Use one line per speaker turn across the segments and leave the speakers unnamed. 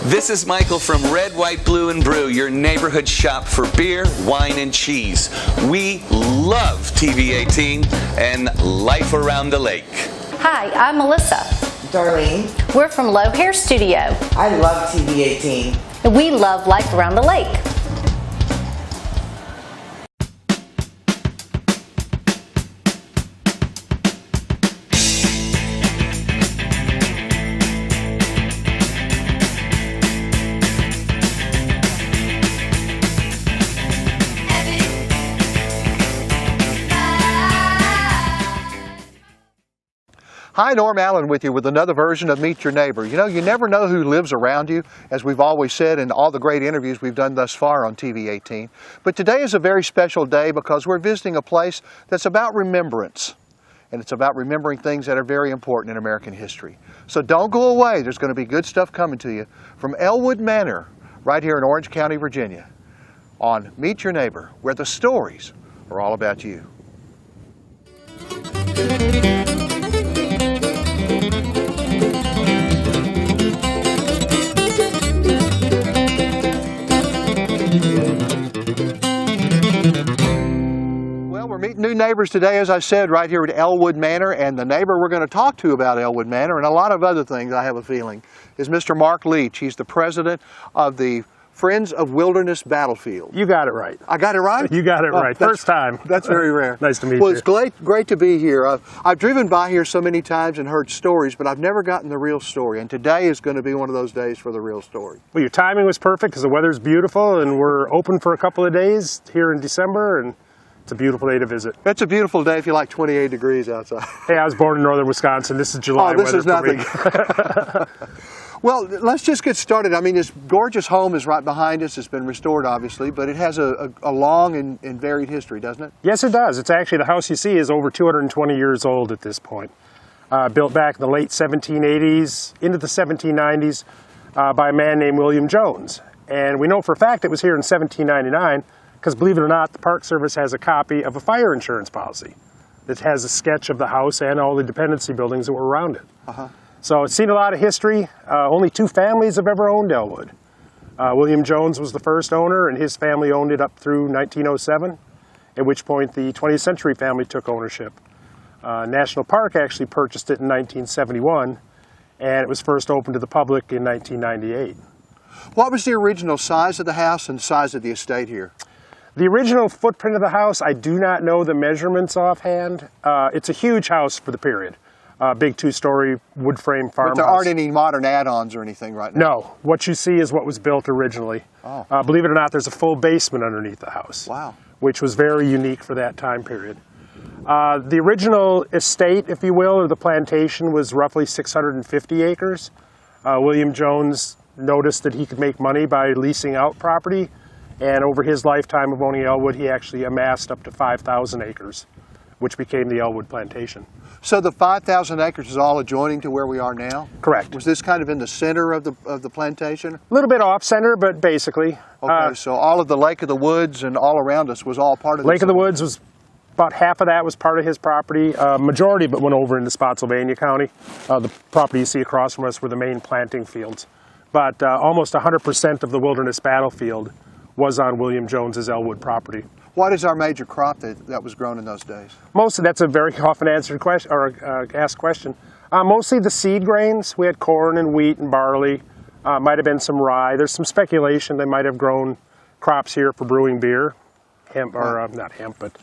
This is Michael from Red, White, Blue, and Brew, your neighborhood shop for beer, wine, and cheese. We love TV 18 and life around the lake.
Hi, I'm Melissa.
Darlene.
We're from Low Hair Studio.
I love TV 18.
And we love life around the lake.
Hi, Norm Allen with you with another version of Meet Your Neighbor. You know, you never know who lives around you, as we've always said in all the great interviews we've done thus far on TV 18. But today is a very special day because we're visiting a place that's about remembrance. And it's about remembering things that are very important in American history. So don't go away. There's going to be good stuff coming to you from Ellwood Manor, right here in Orange County, Virginia, on Meet Your Neighbor, where the stories are all about you. Well, we're meeting new neighbors today, as I said, right here at Ellwood Manor, and the neighbor we're going to talk to about Ellwood Manor and a lot of other things, I have a feeling, is Mr. Mark Leach. He's the president of the Friends of Wilderness Battlefield.
You got it right.
I got it right?
You got it right. First time.
That's very rare.
Nice to meet you.
Well, it's great to be here. I've driven by here so many times and heard stories, but I've never gotten the real story. And today is going to be one of those days for the real story.
Well, your timing was perfect because the weather's beautiful and we're open for a couple of days here in December, and it's a beautiful day to visit.
It's a beautiful day if you like 28 degrees outside.
Hey, I was born in northern Wisconsin. This is July weather.
Oh, this is nothing. Well, let's just get started. I mean, this gorgeous home is right behind us. It's been restored, obviously, but it has a long and varied history, doesn't it?
Yes, it does. It's actually, the house you see is over 220 years old at this point. Built back in the late 1780s into the 1790s by a man named William Jones. And we know for a fact it was here in 1799 because, believe it or not, the Park Service has a copy of a fire insurance policy that has a sketch of the house and all the dependency buildings that were around it. So it's seen a lot of history. Only two families have ever owned Ellwood. William Jones was the first owner, and his family owned it up through 1907, at which point the 20th Century family took ownership. National Park actually purchased it in 1971, and it was first opened to the public in 1998.
What was the original size of the house and size of the estate here?
The original footprint of the house, I do not know the measurements offhand. It's a huge house for the period. Big two-story wood frame farmhouse.
But there aren't any modern add-ons or anything right now?
No. What you see is what was built originally.
Oh.
Believe it or not, there's a full basement underneath the house.
Wow.
Which was very unique for that time period. The original estate, if you will, or the plantation, was roughly 650 acres. William Jones noticed that he could make money by leasing out property, and over his lifetime of owning Ellwood, he actually amassed up to 5,000 acres, which became the Ellwood plantation.
So the 5,000 acres is all adjoining to where we are now?
Correct.
Was this kind of in the center of the plantation?
A little bit off-center, but basically.
Okay, so all of the Lake of the Woods and all around us was all part of this?
Lake of the Woods was, about half of that was part of his property. Majority of it went over into Spotsylvania County. The property you see across from us were the main planting fields. But almost 100% of the wilderness battlefield was on William Jones's Ellwood property.
What is our major crop that was grown in those days?
Mostly, that's a very often answered question, or asked question. Mostly the seed grains. We had corn and wheat and barley. Might have been some rye. There's some speculation they might have grown crops here for brewing beer. Hemp, or not hemp, but...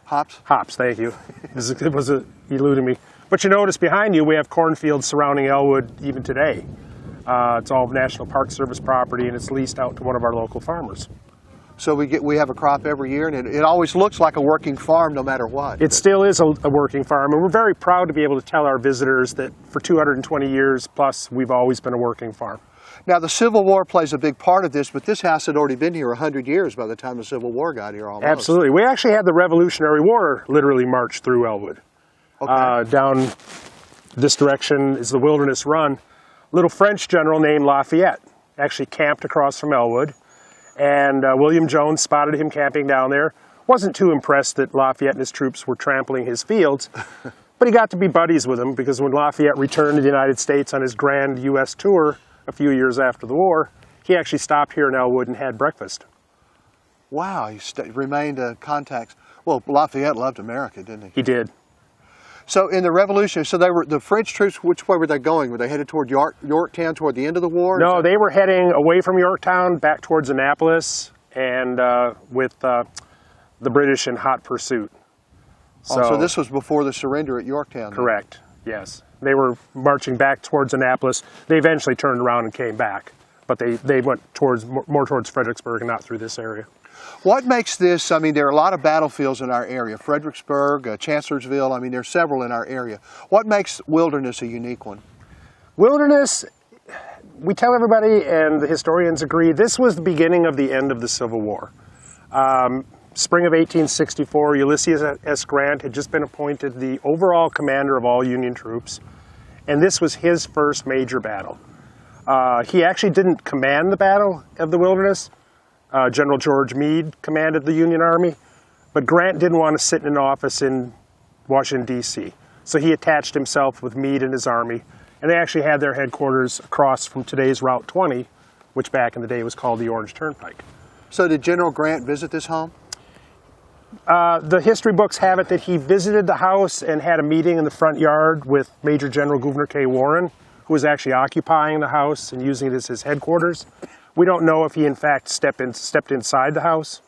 hops?
Hops, thank you. It was eluding me. But you notice behind you, we have cornfields surrounding Ellwood even today. It's all National Park Service property, and it's leased out to one of our local farmers.
So we have a crop every year, and it always looks like a working farm no matter what.
It still is a working farm, and we're very proud to be able to tell our visitors that for 220 years plus, we've always been a working farm.
Now, the Civil War plays a big part of this, but this house had already been here 100 years by the time the Civil War got here almost.
Absolutely. We actually had the Revolutionary War literally march through Ellwood. Okay. Down this direction is the Wilderness Run. A little French general named Lafayette actually camped across from Ellwood. And William Jones spotted him camping down there. Wasn't too impressed that Lafayette and his troops were trampling his fields, but he got to be buddies with him because when Lafayette returned to the United States on his grand U.S. tour a few years after the war, he actually stopped here in Ellwood and had breakfast.
Wow, he remained contacts. Well, Lafayette loved America, didn't he?
He did.
So in the Revolution, so they were the French troops. Which way were they going? Were they headed toward Yorktown toward the end of the war?
No, they were heading away from Yorktown back towards Annapolis, and with the British in hot pursuit.
So this was before the surrender at Yorktown.
Correct. Yes, they were marching back towards Annapolis. They eventually turned around and came back, but they went more towards Fredericksburg and not through this area.
What makes this, I mean, there are a lot of battlefields in our area, Fredericksburg, Chancellorsville, I mean, there's several in our area. What makes Wilderness a unique one?
Wilderness, we tell everybody, and the historians agree, this was the beginning of the end of the Civil War. Spring of 1864, Ulysses S. Grant had just been appointed the overall commander of all Union troops, and this was his first major battle. He actually didn't command the Battle of the Wilderness. General George Meade commanded the Union Army, but Grant didn't want to sit in an office in Washington, D.C., so he attached himself with Meade and his army, and they actually had their headquarters across from today's Route 20, which back in the day was called the Orange Turnpike.
So did General Grant visit this home?
The history books have it that he visited the house and had a meeting in the front yard with Major General Gouverneur K. Warren, who was actually occupying the house and using it as his headquarters. We don't know if he, in fact, stepped inside the house.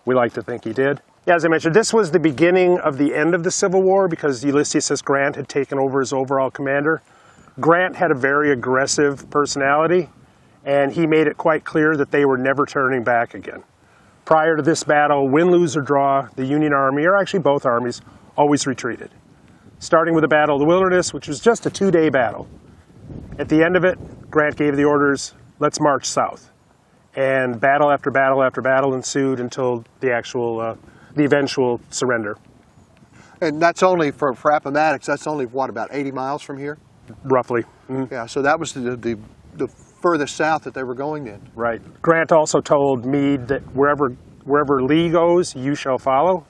We like to think he did. Yeah, as I mentioned, this was the beginning of the end of the Civil War because Ulysses S. Grant had taken over as overall commander. Grant had a very aggressive personality, and he made it quite clear that they were never turning back again. Prior to this battle, win, lose, or draw, the Union Army, or actually both armies, always retreated. Starting with the Battle of the Wilderness, which was just a 2-day battle. At the end of it, Grant gave the orders, let's march south. And battle after battle after battle ensued until the eventual surrender.
And that's only for Appomattox, that's only, what, about 80 miles from here?
Roughly. Mm-hmm.
Yeah, so that was the furthest south that they were going then.
Right. Grant also told Meade that wherever Lee goes, you shall follow.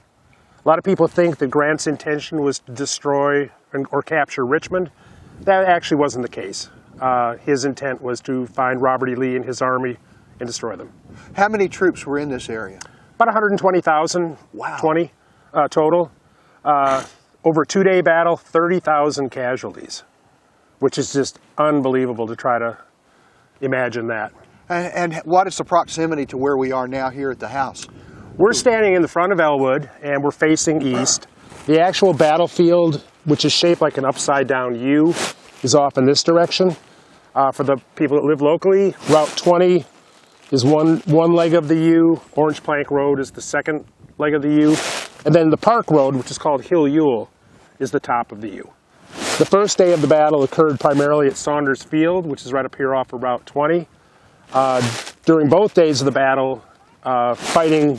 A lot of people think that Grant's intention was to destroy or capture Richmond. That actually wasn't the case. His intent was to find Robert E. Lee and his army and destroy them.
How many troops were in this area?
About 120,000,
wow.
Total. Over a 2-day battle, 30,000 casualties, which is just unbelievable to try to imagine that.
And what is the proximity to where we are now here at the house?
We're standing in the front of Ellwood, and we're facing east. The actual battlefield, which is shaped like an upside-down U, is off in this direction. For the people that live locally, Route 20 is one leg of the U, Orange Plank Road is the second leg of the U, and then the Park Road, which is called Hill Ewell, is the top of the U. The first day of the battle occurred primarily at Saunders Field, which is right up here off of Route 20. During both days of the battle, fighting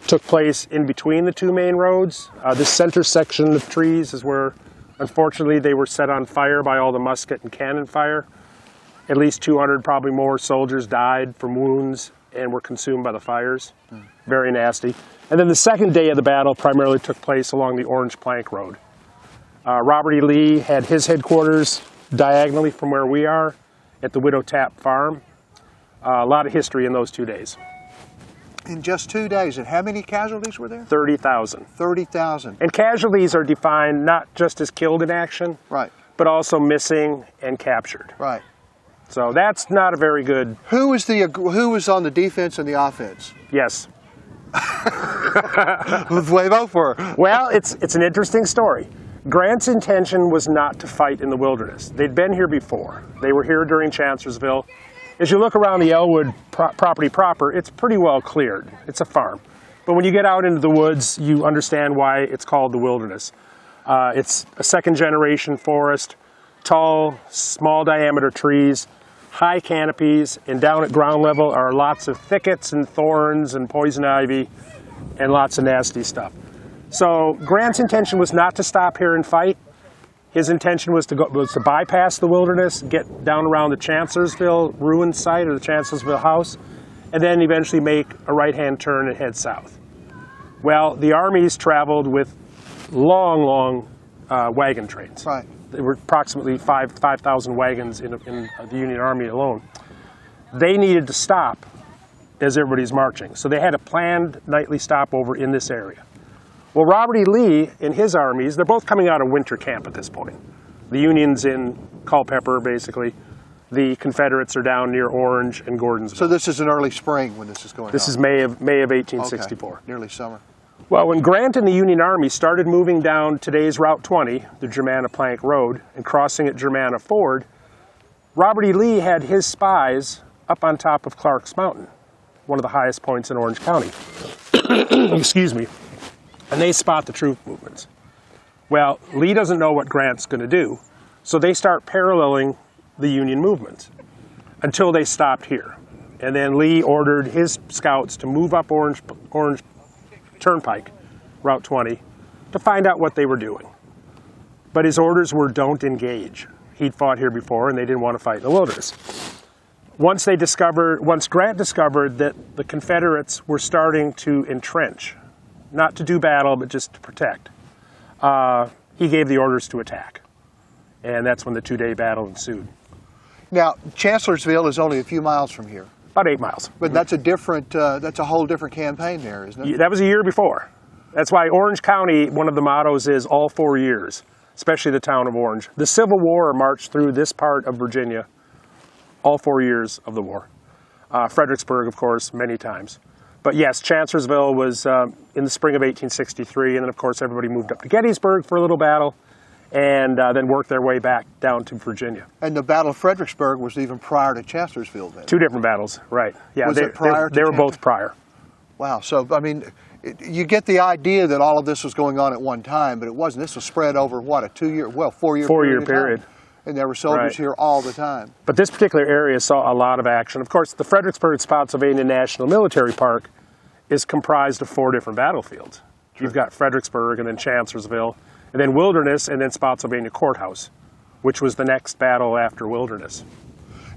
took place in between the two main roads. This center section of trees is where, unfortunately, they were set on fire by all the musket and cannon fire. At least 200, probably more, soldiers died from wounds and were consumed by the fires. Very nasty. And then the second day of the battle primarily took place along the Orange Plank Road. Robert E. Lee had his headquarters diagonally from where we are at the Widow Tapp Farm. A lot of history in those 2 days.
In just 2 days, and how many casualties were there?
30,000.
30,000.
And casualties are defined not just as killed in action,
right,
but also missing and captured.
Right.
So that's not a very good...
Who was on the defense and the offense?
Yes.
Who's way vote for?
Well, it's an interesting story. Grant's intention was not to fight in the wilderness. They'd been here before. They were here during Chancellorsville. As you look around the Ellwood property proper, it's pretty well cleared. It's a farm. But when you get out into the woods, you understand why it's called the wilderness. It's a second-generation forest, tall, small diameter trees, high canopies, and down at ground level are lots of thickets and thorns and poison ivy and lots of nasty stuff. So Grant's intention was not to stop here and fight. His intention was to bypass the wilderness, get down around the Chancellorsville ruined site or the Chancellorsville house, and then eventually make a right-hand turn and head south. Well, the armies traveled with long wagon trains.
Right.
There were approximately 5,000 wagons in the Union Army alone. they needed to stop as everybody's marching. So they had a planned nightly stopover in this area. Well, Robert E. Lee and his armies, they're both coming out of winter camp at this point. The Union's in Culpeper, basically. The Confederates are down near Orange and Gordonsville.
So this is an early spring when this is going on?
This is May of 1864.
Okay. Nearly summer.
Well, when Grant and the Union Army started moving down today's Route 20, the Germanna Plank Road, and crossing at Germanna Ford, Robert E. Lee had his spies up on top of Clark's Mountain, one of the highest points in Orange County. Excuse me. And they spot the troop movements. Well, Lee doesn't know what Grant's going to do, so they start paralleling the Union movements until they stopped here. And then Lee ordered his scouts to move up Orange Turnpike, Route 20, to find out what they were doing. But his orders were don't engage. He'd fought here before and they didn't want to fight in the wilderness. Once Grant discovered that the Confederates were starting to entrench, not to do battle, but just to protect, he gave the orders to attack. And that's when the two-day battle ensued.
Now, Chancellorsville is only a few miles from here.
About 8 miles.
But that's a whole different campaign there, isn't it?
That was a year before. That's why Orange County, one of the mottos is all 4 years, especially the town of Orange. The Civil War marched through this part of Virginia all 4 years of the war. Fredericksburg, of course, many times. But yes, Chancellorsville was in the spring of 1863, and then of course everybody moved up to Gettysburg for a little battle, and then worked their way back down to Virginia.
And the Battle of Fredericksburg was even prior to Chancellorsville then?
2 different battles, right. Yeah,
Was it prior?
They were both prior.
Wow, so I mean, you get the idea that all of this was going on at one time, but it wasn't. This was spread over, what, a 4-year
period.
And there were soldiers here all the time.
But this particular area saw a lot of action. Of course, the Fredericksburg-Spotsylvania National Military Park is comprised of 4 different battlefields. True. You've got Fredericksburg, and then Chancellorsville, and then Wilderness, and then Spotsylvania Courthouse, which was the next battle after Wilderness.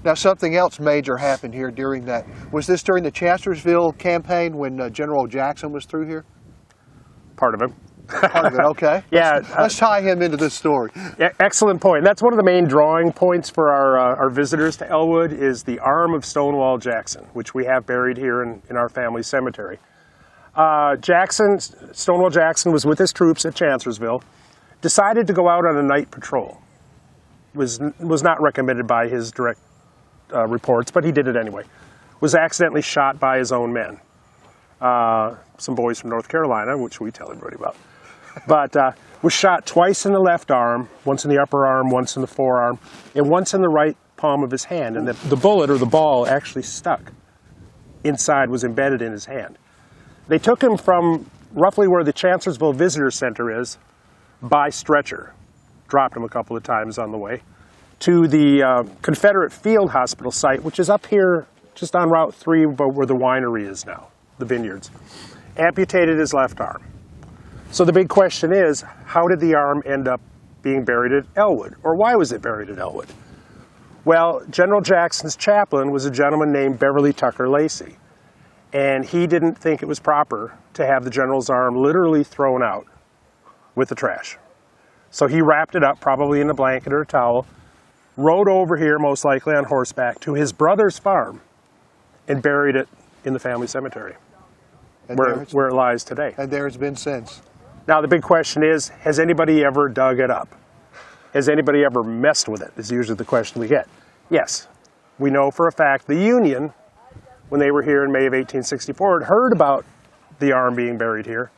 Now, something else major happened here during that. Was this during the Chancellorsville campaign when General Jackson was through here?
Part of it.
Part of it, okay.
Yeah.
Let's tie him into this story.
Excellent point. That's one of the main drawing points for our visitors to Ellwood is the arm of Stonewall Jackson, which we have buried here in our family cemetery. Stonewall Jackson was with his troops at Chancellorsville, decided to go out on a night patrol. Was not recommended by his direct reports, but he did it anyway. Was accidentally shot by his own men. Some boys from North Carolina, which we tell everybody about. But was shot twice in the left arm, once in the upper arm, once in the forearm, and once in the right palm of his hand. And the bullet or the ball actually stuck inside, was embedded in his hand. They took him from roughly where the Chancellorsville Visitor Center is by stretcher, dropped him a couple of times on the way, to the Confederate Field Hospital site, which is up here just on Route 3 where the winery is now, the vineyards. Amputated his left arm. So the big question is, how did the arm end up being buried at Ellwood? Or why was it buried at Ellwood? Well, General Jackson's chaplain was a gentleman named Beverly Tucker Lacey. And he didn't think it was proper to have the general's arm literally thrown out with the trash. So he wrapped it up, probably in a blanket or a towel, rode over here, most likely on horseback, to his brother's farm and buried it in the family cemetery, where it lies today.
And there it's been since.
Now the big question is, has anybody ever dug it up? Has anybody ever messed with it, is usually the question we get. Yes, we know for a fact the Union, when they were here in May of 1864, had heard about the arm being buried here,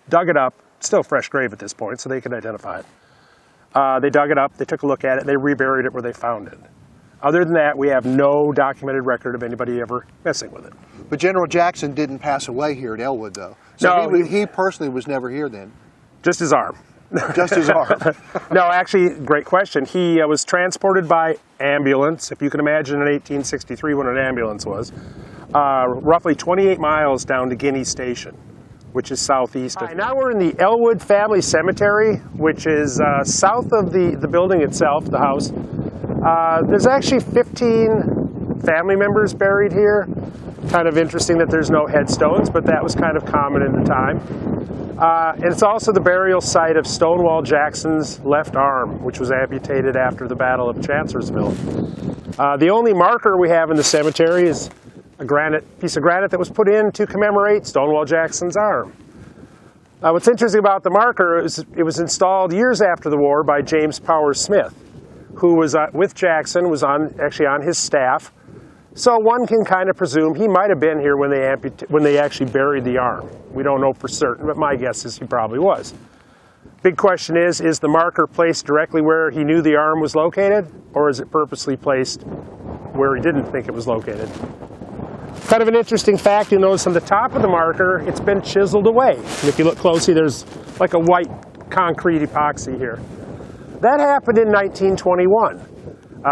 dug it up, still fresh grave at this point, so they could identify it. They dug it up, they took a look at it, they reburied it where they found it. Other than that, we have no documented record of anybody ever messing with it.
But General Jackson didn't pass away here at Ellwood, though. So
no,
he personally was never here then.
Just his arm.
Just his arm.
No, actually, great question. He was transported by ambulance, if you can imagine in 1863 when an ambulance was, roughly 28 miles down to Guinea Station, which is southeast of. Right, now we're in the Ellwood Family Cemetery, which is south of the building itself, the house. There's actually 15 family members buried here. Kind of interesting that there's no headstones, but that was kind of common in the time. And it's also the burial site of Stonewall Jackson's left arm, which was amputated after the Battle of Chancellorsville. The only marker we have in the cemetery is a piece of granite that was put in to commemorate Stonewall Jackson's arm. What's interesting about the marker is it was installed years after the war by James Powers Smith, who was with Jackson, was actually on his staff. So one can kind of presume he might have been here when they actually buried the arm. We don't know for certain, but my guess is he probably was. Big question is the marker placed directly where he knew the arm was located, or is it purposely placed where he didn't think it was located? Kind of an interesting fact, you'll notice on the top of the marker, it's been chiseled away. And if you look closely, there's like a white concrete epoxy here. That happened in 1921.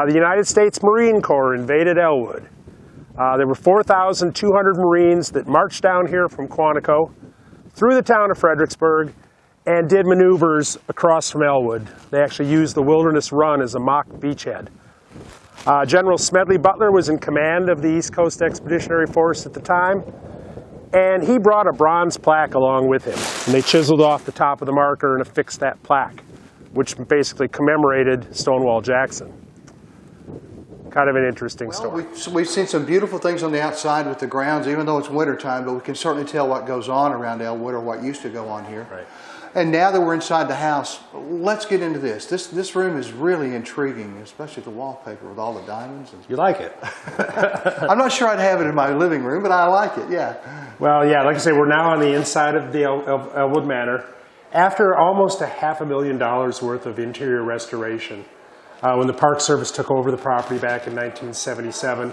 The United States Marine Corps invaded Ellwood. There were 4,200 Marines that marched down here from Quantico through the town of Fredericksburg and did maneuvers across from Ellwood. They actually used the Wilderness Run as a mock beachhead. General Smedley Butler was in command of the East Coast Expeditionary Force at the time, and he brought a bronze plaque along with him. And they chiseled off the top of the marker and affixed that plaque, which basically commemorated Stonewall Jackson. Kind of an interesting story.
We've seen some beautiful things on the outside with the grounds, even though it's wintertime, but we can certainly tell what goes on around Ellwood, or what used to go on here.
Right.
And now that we're inside the house, let's get into this. This room is really intriguing, especially the wallpaper with all the diamonds.
You like it?
I'm not sure I'd have it in my living room, but I like it, yeah.
Well, yeah, like I say, we're now on the inside of the Ellwood Manor. After almost $500,000 worth of interior restoration, when the Park Service took over the property back in 1977,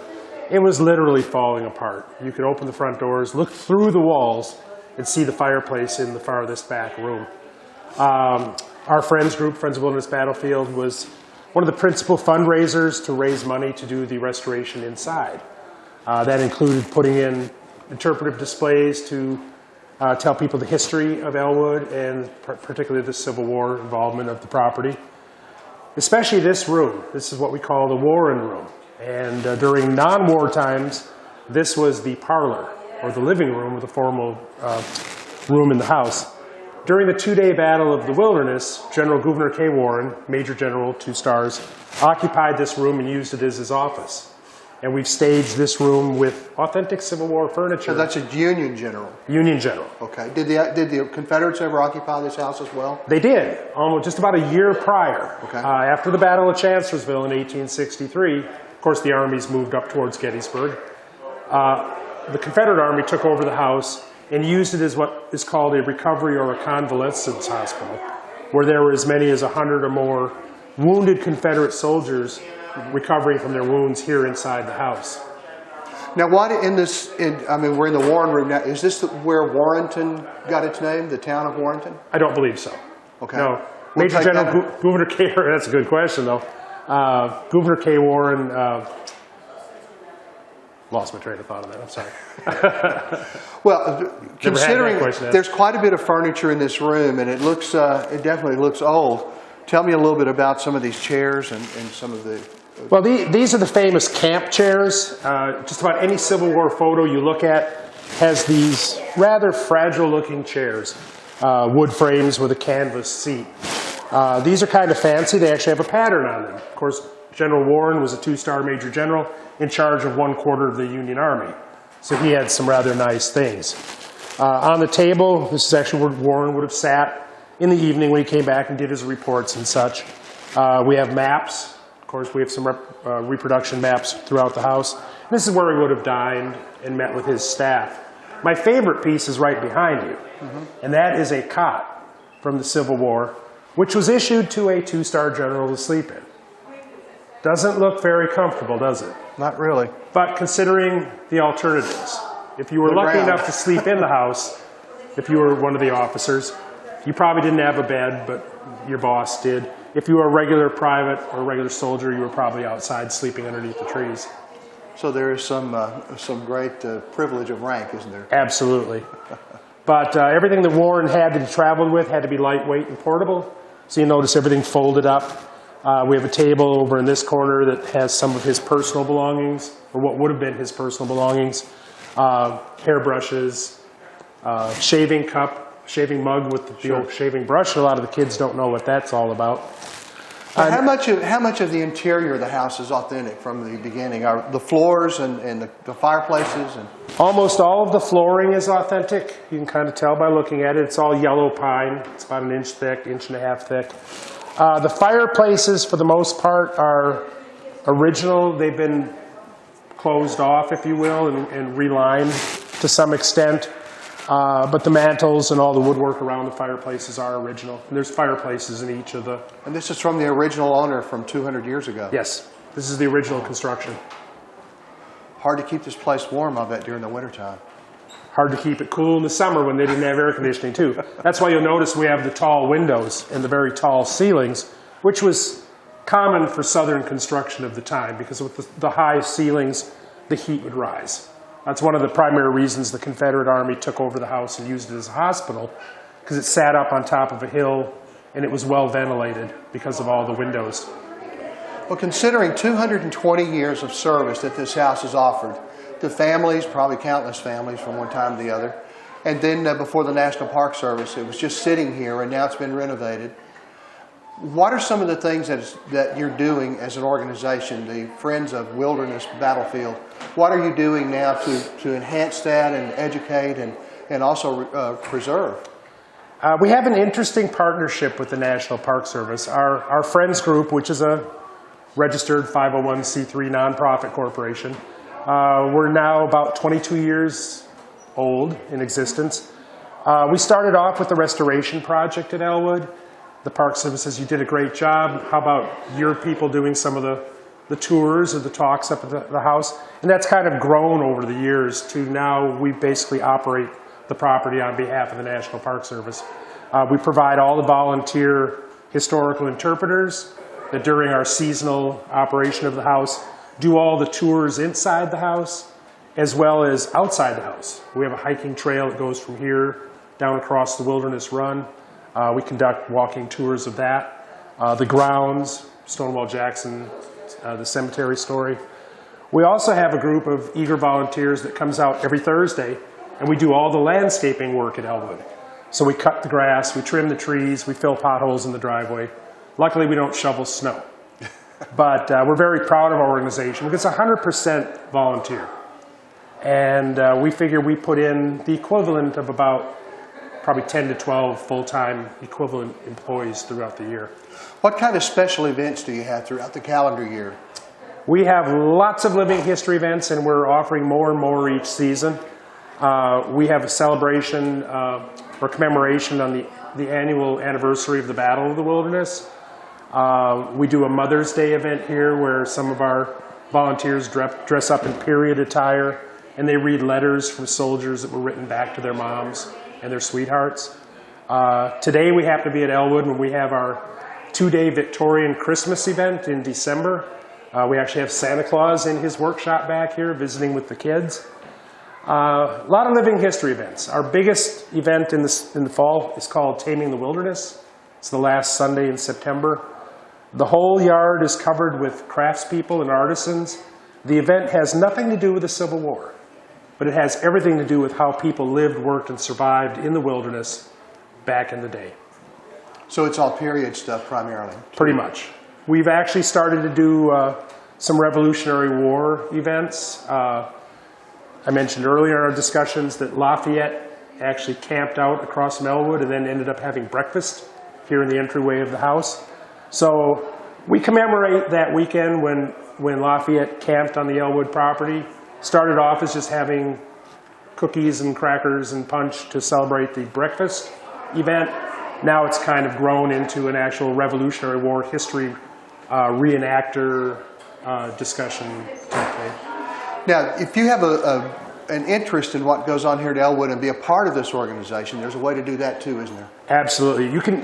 it was literally falling apart. You could open the front doors, look through the walls, and see the fireplace in the farthest back room. Our Friends group, Friends of Wilderness Battlefield, was one of the principal fundraisers to raise money to do the restoration inside. That included putting in interpretive displays to tell people the history of Ellwood and particularly the Civil War involvement of the property. Especially this room. This is what we call the Warren Room. And during non-war times, this was the parlor, or the living room, with a formal room in the house. During the two-day Battle of the Wilderness, General Gouverneur K. Warren, Major General, 2 stars, occupied this room and used it as his office. And we've staged this room with authentic Civil War furniture.
So that's a Union General?
Union General.
Okay. Did the Confederates ever occupy this house as well?
They did, almost just about a year prior.
Okay.
After the Battle of Chancellorsville in 1863, of course the armies moved up towards Gettysburg. The Confederate Army took over the house and used it as what is called a recovery or a convalescence hospital, where there were as many as 100 or more wounded Confederate soldiers recovering from their wounds here inside the house.
Now, we're in the Warren Room now. Is this where Warrenton got its name, the town of Warrenton?
I don't believe so.
Okay.
No. Major General Gouverneur K. That's a good question, though. Gouverneur K. Warren, lost my train of thought on that, I'm sorry.
Well, considering there's quite a bit of furniture in this room, and it definitely looks old. Tell me a little bit about some of these chairs and some of the...
Well, these are the famous camp chairs. Just about any Civil War photo you look at has these rather fragile-looking chairs, wood frames with a canvas seat. These are kind of fancy. They actually have a pattern on them. Of course, General Warren was a 2-star Major General in charge of 1/4 of the Union Army. So he had some rather nice things. On the table, this is actually where Warren would have sat in the evening when he came back and did his reports and such. We have maps. Of course, we have some reproduction maps throughout the house. This is where he would have dined and met with his staff. My favorite piece is right behind you, and that is a cot from the Civil War, which was issued to a 2-star general to sleep in. Doesn't look very comfortable, does it?
Not really.
But considering the alternatives, if you were lucky enough to sleep in the house, if you were one of the officers, you probably didn't have a bed, but your boss did. If you were a regular private or a regular soldier, you were probably outside sleeping underneath the trees.
So there is some great privilege of rank, isn't there?
Absolutely. But everything that Warren had that he traveled with had to be lightweight and portable. So you notice everything folded up. We have a table over in this corner that has some of his personal belongings, or what would have been his personal belongings. Hairbrushes, shaving cup, shaving mug with the old shaving brush. A lot of the kids don't know what that's all about.
How much of the interior of the house is authentic from the beginning? Are the floors and the fireplaces? And
Almost all of the flooring is authentic. You can kind of tell by looking at it. It's all yellow pine. It's about an inch thick, inch and a half thick. The fireplaces, for the most part, are original. They've been closed off, if you will, and relined to some extent. But the mantles and all the woodwork around the fireplaces are original. And there's fireplaces in each of the...
And this is from the original owner from 200 years ago.
Yes, this is the original construction.
Hard to keep this place warm, I bet, during the wintertime.
Hard to keep it cool in the summer when they didn't have air conditioning, too. That's why you'll notice we have the tall windows and the very tall ceilings, which was common for southern construction of the time, because with the high ceilings, the heat would rise. That's one of the primary reasons the Confederate Army took over the house and used it as a hospital, because it sat up on top of a hill and it was well ventilated because of all the windows.
Well, considering 220 years of service that this house has offered to families, probably countless families from one time to the other, and then before the National Park Service, it was just sitting here and now it's been renovated. What are some of the things that you're doing as an organization, the Friends of Wilderness Battlefield? What are you doing now to enhance that and educate and also preserve?
We have an interesting partnership with the National Park Service. Our Friends group, which is a registered 501c3 nonprofit corporation, we're now about 22 years old in existence. We started off with the restoration project at Ellwood. The Park Service says, you did a great job. How about your people doing some of the tours or the talks up at the house? And that's kind of grown over the years to now we basically operate the property on behalf of the National Park Service. We provide all the volunteer historical interpreters that during our seasonal operation of the house do all the tours inside the house as well as outside the house. We have a hiking trail that goes from here down across the Wilderness Run. We conduct walking tours of that. The grounds, Stonewall Jackson, the cemetery story. We also have a group of eager volunteers that comes out every Thursday, and we do all the landscaping work at Ellwood. So we cut the grass, we trim the trees, we fill potholes in the driveway. Luckily, we don't shovel snow. But we're very proud of our organization because it's 100% volunteer. And we figure we put in the equivalent of about probably 10 to 12 full-time equivalent employees throughout the year.
What kind of special events do you have throughout the calendar year?
We have lots of living history events, and we're offering more and more each season. We have a celebration or commemoration on the annual anniversary of the Battle of the Wilderness. We do a Mother's Day event here where some of our volunteers dress up in period attire, and they read letters from soldiers that were written back to their moms and their sweethearts. Today we happen to be at Ellwood when we have our 2-day Victorian Christmas event in December. We actually have Santa Claus in his workshop back here visiting with the kids. A lot of living history events. Our biggest event in the fall is called Taming the Wilderness. It's the last Sunday in September. The whole yard is covered with craftspeople and artisans. The event has nothing to do with the Civil War, but it has everything to do with how people lived, worked, and survived in the wilderness back in the day.
So it's all period stuff primarily?
Pretty much. We've actually started to do some Revolutionary War events. I mentioned earlier in our discussions that Lafayette actually camped out across from Ellwood and then ended up having breakfast here in the entryway of the house. So we commemorate that weekend when Lafayette camped on the Ellwood property. Started off as just having cookies and crackers and punch to celebrate the breakfast event. Now it's kind of grown into an actual Revolutionary War history reenactor discussion type thing.
Now, if you have an interest in what goes on here at Ellwood and be a part of this organization, there's a way to do that too, isn't there?
Absolutely. You can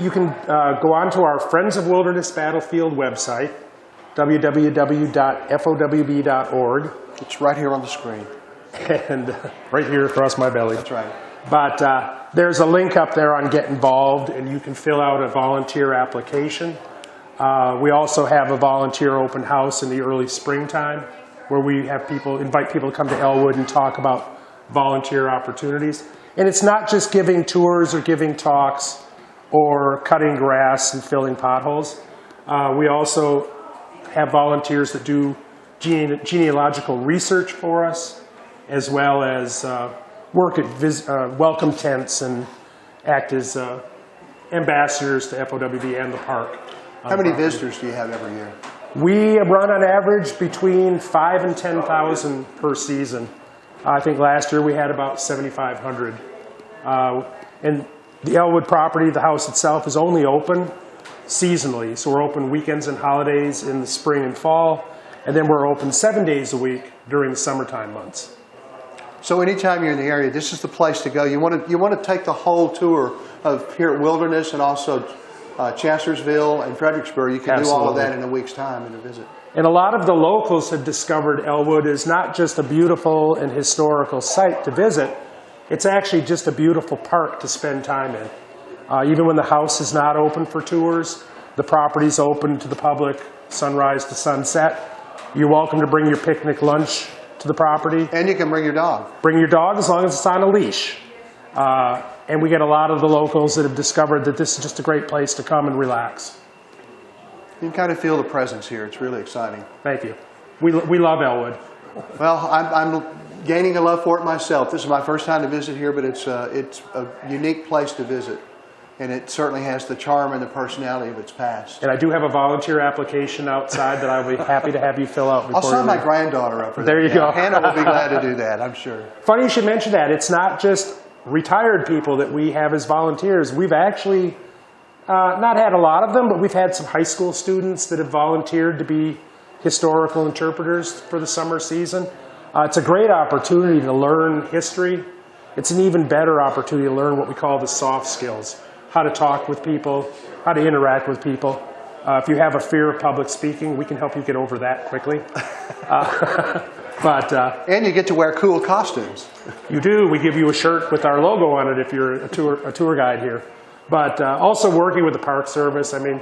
go on to our Friends of Wilderness Battlefield website, www.fowb.org.
It's right here on the screen.
And right here across my belly.
That's right.
But there's a link up there on Get Involved, and you can fill out a volunteer application. We also have a volunteer open house in the early springtime where we have invite people to come to Ellwood and talk about volunteer opportunities. And it's not just giving tours or giving talks or cutting grass and filling potholes. We also have volunteers that do genealogical research for us, as well as work at welcome tents and act as ambassadors to FOWB and the park.
How many visitors do you have every year?
We run on average between 5,000 and 10,000 per season. I think last year we had about 7,500. And the Ellwood property, the house itself, is only open seasonally. So we're open weekends and holidays in the spring and fall, and then we're open 7 days a week during the summertime months.
So anytime you're in the area, this is the place to go. You want to take the whole tour of here at Wilderness and also Chancellorsville and Fredericksburg. You can do all of that in a week's time in a visit.
And a lot of the locals have discovered Ellwood is not just a beautiful and historical site to visit, it's actually just a beautiful park to spend time in. Even when the house is not open for tours, the property's open to the public, sunrise to sunset. You're welcome to bring your picnic lunch to the property.
And you can bring your dog.
Bring your dog as long as it's on a leash. And we get a lot of the locals that have discovered that this is just a great place to come and relax.
You can kind of feel the presence here. It's really exciting.
Thank you. We love Ellwood.
Well, I'm gaining a love for it myself. This is my first time to visit here, but it's a unique place to visit. And it certainly has the charm and the personality of its past.
And I do have a volunteer application outside that I'll be happy to have you fill out.
I'll sign my granddaughter up for that.
There you go.
Hannah will be glad to do that, I'm sure.
Funny you should mention that. It's not just retired people that we have as volunteers. We've actually not had a lot of them, but we've had some high school students that have volunteered to be historical interpreters for the summer season. It's a great opportunity to learn history. It's an even better opportunity to learn what we call the soft skills. How to talk with people, how to interact with people. If you have a fear of public speaking, we can help you get over that quickly.
And you get to wear cool costumes.
You do. We give you a shirt with our logo on it if you're a tour guide here. But also working with the Park Service. I mean,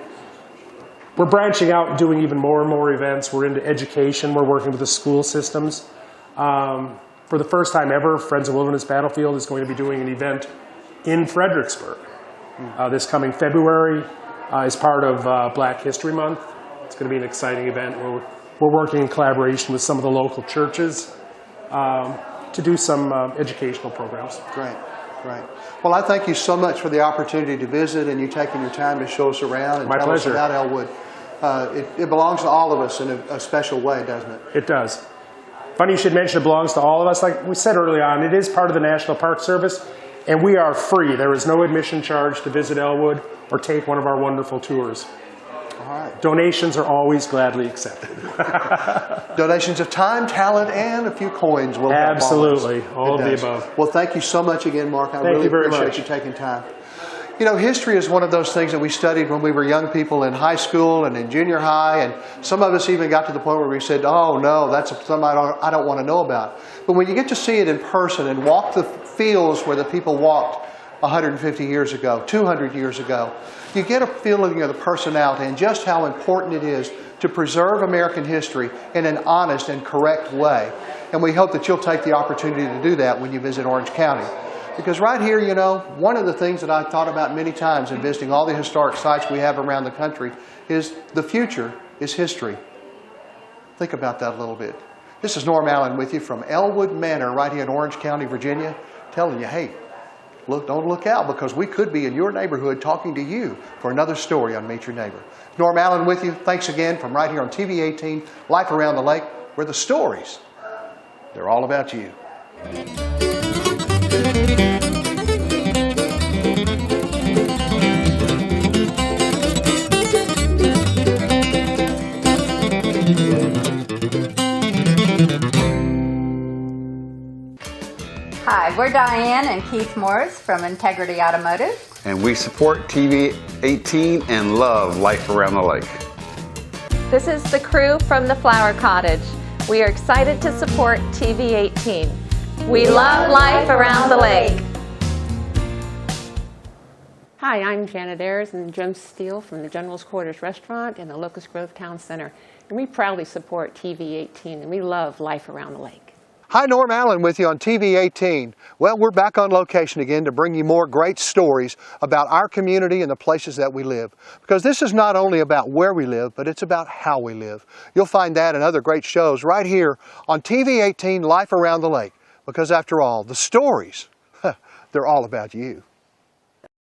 we're branching out and doing even more and more events. We're into education. We're working with the school systems. For the first time ever, Friends of Wilderness Battlefield is going to be doing an event in Fredericksburg. This coming February is part of Black History Month. It's going to be an exciting event where we're working in collaboration with some of the local churches to do some educational programs.
Great, great. Well, I thank you so much for the opportunity to visit and you taking your time to show us around and tell us about Ellwood. It belongs to all of us in a special way, doesn't it?
It does. Funny you should mention it belongs to all of us. Like we said early on, it is part of the National Park Service. And we are free. There is no admission charge to visit Ellwood or take one of our wonderful tours.
All right.
Donations are always gladly accepted.
Donations of time, talent, and a few coins will help.
Absolutely. All of the above.
Well, thank you so much again, Mark. I really appreciate you taking time. You know, history is one of those things that we studied when we were young people in high school and in junior high, and some of us even got to the point where we said, oh, no, that's something I don't want to know about. But when you get to see it in person and walk the fields where the people walked 150 years ago, 200 years ago, you get a feeling of the personality and just how important it is to preserve American history in an honest and correct way. And we hope that you'll take the opportunity to do that when you visit Orange County. Because right here, you know, one of the things that I've thought about many times in visiting all the historic sites we have around the country is the future is history. Think about that a little bit. This is Norm Allen with you from Ellwood Manor right here in Orange County, Virginia, telling you, hey, don't look out because we could be in your neighborhood talking to you for another story on Meet Your Neighbor. Norm Allen with you. Thanks again from right here on TV 18, Life Around the Lake, where the stories, they're all about you.
Hi, we're Diane and Keith Morris from Integrity Automotive.
And we support TV 18 and love Life Around the Lake.
This is the crew from the Flower Cottage. We are excited to support TV 18. We love life around the lake.
Hi, I'm Janet Ayers and Jim Steele from the General's Quarters Restaurant in the Locust Grove Town Center. And we proudly support TV 18 and we love life around the lake.
Hi, Norm Allen with you on TV 18. Well, we're back on location again to bring you more great stories about our community and the places that we live. Because this is not only about where we live, but it's about how we live. You'll find that and other great shows right here on TV 18 Life Around the Lake. Because after all, the stories, they're all about you.